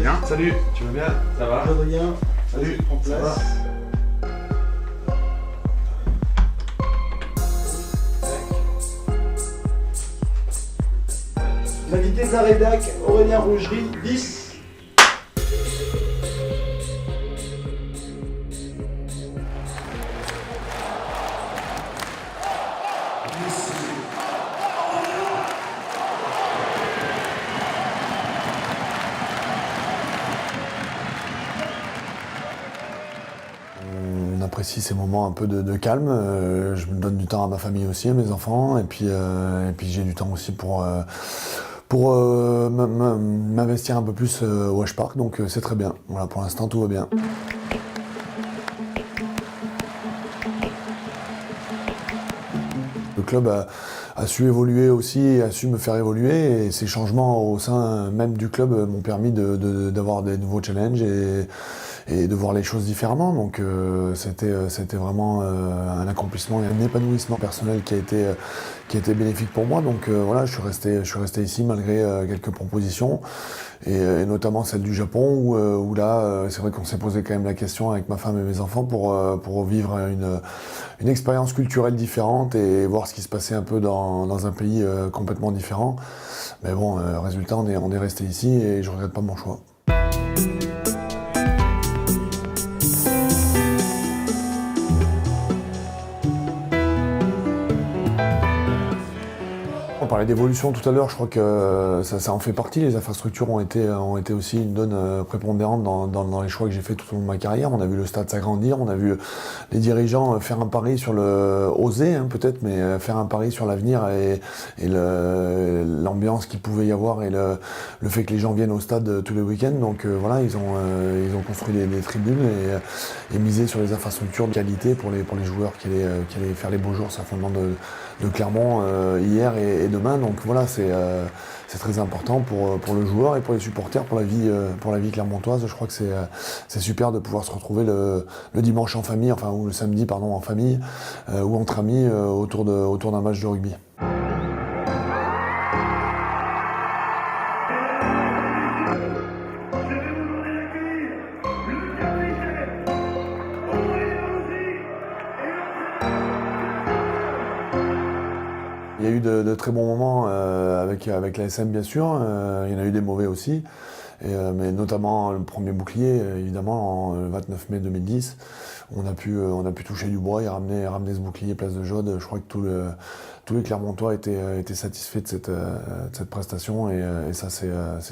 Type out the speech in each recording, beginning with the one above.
Adrien. Salut, tu vas bien? Ça va? Adrien. Salut, prends place. L'invité de la rédac, Aurélien Rougerie, 10. On apprécie ces moments un peu de calme. Je me donne du temps à ma famille aussi, à mes enfants, et puis j'ai du temps aussi pour m'investir un peu plus au Wash Park, donc c'est très bien. Voilà, pour l'instant tout va bien. Le club a su évoluer aussi, a su me faire évoluer, et ces changements au sein même du club m'ont permis d'avoir des nouveaux challenges et de voir les choses différemment. Donc c'était vraiment un accomplissement et un épanouissement personnel qui a été bénéfique pour moi. Donc voilà, je suis resté ici malgré quelques propositions, et notamment celle du Japon où là c'est vrai qu'on s'est posé quand même la question avec ma femme et mes enfants pour vivre une expérience culturelle différente et voir ce qui se passait un peu dans un pays complètement différent. Mais bon, résultat, on est resté ici et je regrette pas mon choix. On parlait d'évolution tout à l'heure, je crois que ça en fait partie. Les infrastructures ont été aussi une donne prépondérante dans les choix que j'ai fait tout au long de ma carrière. On a vu le stade s'agrandir, on a vu les dirigeants faire un pari sur oser peut-être, mais faire un pari sur l'avenir et l'ambiance qu'il pouvait y avoir et le fait que les gens viennent au stade tous les week-ends. Donc voilà, ils ont construit des tribunes et misé sur les infrastructures de qualité pour les joueurs qui allaient faire les beaux jours certainement de Clermont hier et demain. Donc voilà, c'est très important pour le joueur et pour les supporters, pour la vie clermontoise. Je crois que c'est super de pouvoir se retrouver le dimanche en famille, ou le samedi pardon, en famille ou entre amis autour d'un match de rugby. Il y a eu de très bons moments avec la SM bien sûr, il y en a eu des mauvais aussi, mais notamment le premier bouclier, évidemment, le 29 mai 2010, on a pu toucher du bois et ramener ce bouclier place de Jaude. Je crois que tous les Clermontois étaient satisfaits de cette prestation, et ça je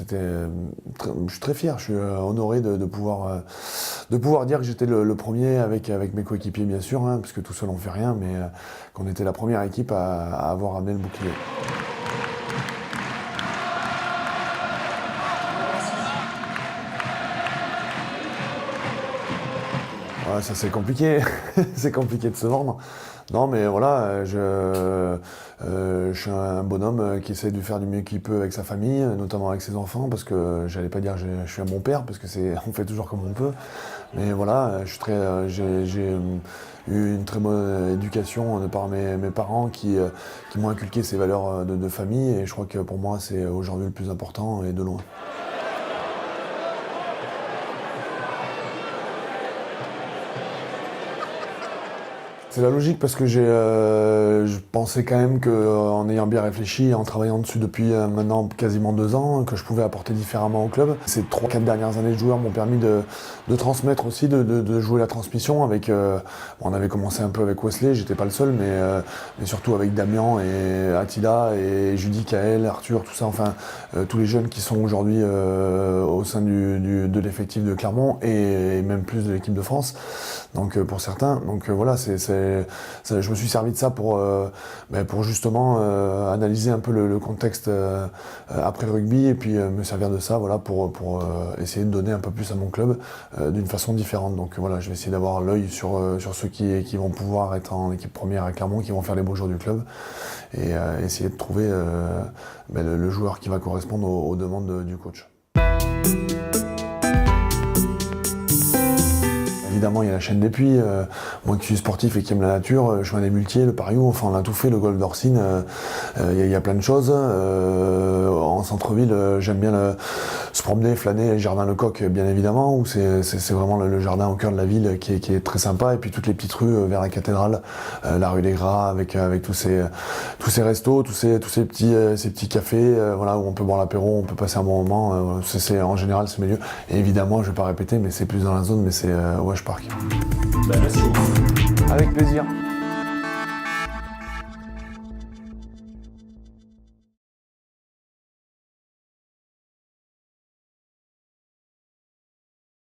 suis très fier, je suis honoré de pouvoir dire que j'étais le premier avec mes coéquipiers bien sûr, parce que tout seul on fait rien, mais qu'on était la première équipe à avoir ramené le bouclier. Ouais, ça c'est compliqué, c'est compliqué de se vendre. Non mais voilà, je suis un bonhomme qui essaie de faire du mieux qu'il peut avec sa famille, notamment avec ses enfants, parce que j'allais pas dire que je suis un bon père, parce que on fait toujours comme on peut. Mais voilà, j'ai eu une très bonne éducation de par mes parents qui m'ont inculqué ces valeurs de famille, et je crois que pour moi c'est aujourd'hui le plus important et de loin. C'est la logique parce que je pensais quand même qu'en ayant bien réfléchi, en travaillant dessus depuis maintenant quasiment 2 ans, que je pouvais apporter différemment au club. Ces 3-4 dernières années de joueurs m'ont permis de transmettre aussi, de jouer la transmission avec... on avait commencé un peu avec Wesley, j'étais pas le seul, mais surtout avec Damien et Attila et Judy, Kael, Arthur, tout ça, tous les jeunes qui sont aujourd'hui au sein de l'effectif de Clermont et même plus de l'équipe de France, donc pour certains. Donc voilà, je me suis servi de ça pour justement analyser un peu le contexte après rugby, et puis me servir de ça voilà, pour essayer de donner un peu plus à mon club d'une façon différente. Donc voilà, je vais essayer d'avoir l'œil sur ceux qui vont pouvoir être en équipe première à Clermont, qui vont faire les beaux jours du club, et essayer de trouver le joueur qui va correspondre aux demandes du coach. Évidemment, il y a la chaîne des Puits. Moi qui suis sportif et qui aime la nature, chemin des Muletiers, le Pariou, on a tout fait, le golfe d'Orsine. Il y a plein de choses. En centre-ville, j'aime bien se promener, flâner, Jardin Lecoq bien évidemment, où c'est vraiment le jardin au cœur de la ville qui est très sympa, et puis toutes les petites rues vers la cathédrale, la rue des Gras avec tous ces restos, tous ces petits cafés, voilà, où on peut boire l'apéro, on peut passer un bon moment. En général c'est mieux. Et évidemment, je vais pas répéter, mais c'est plus dans la zone, mais c'est Wash Park. Merci beaucoup. Avec plaisir.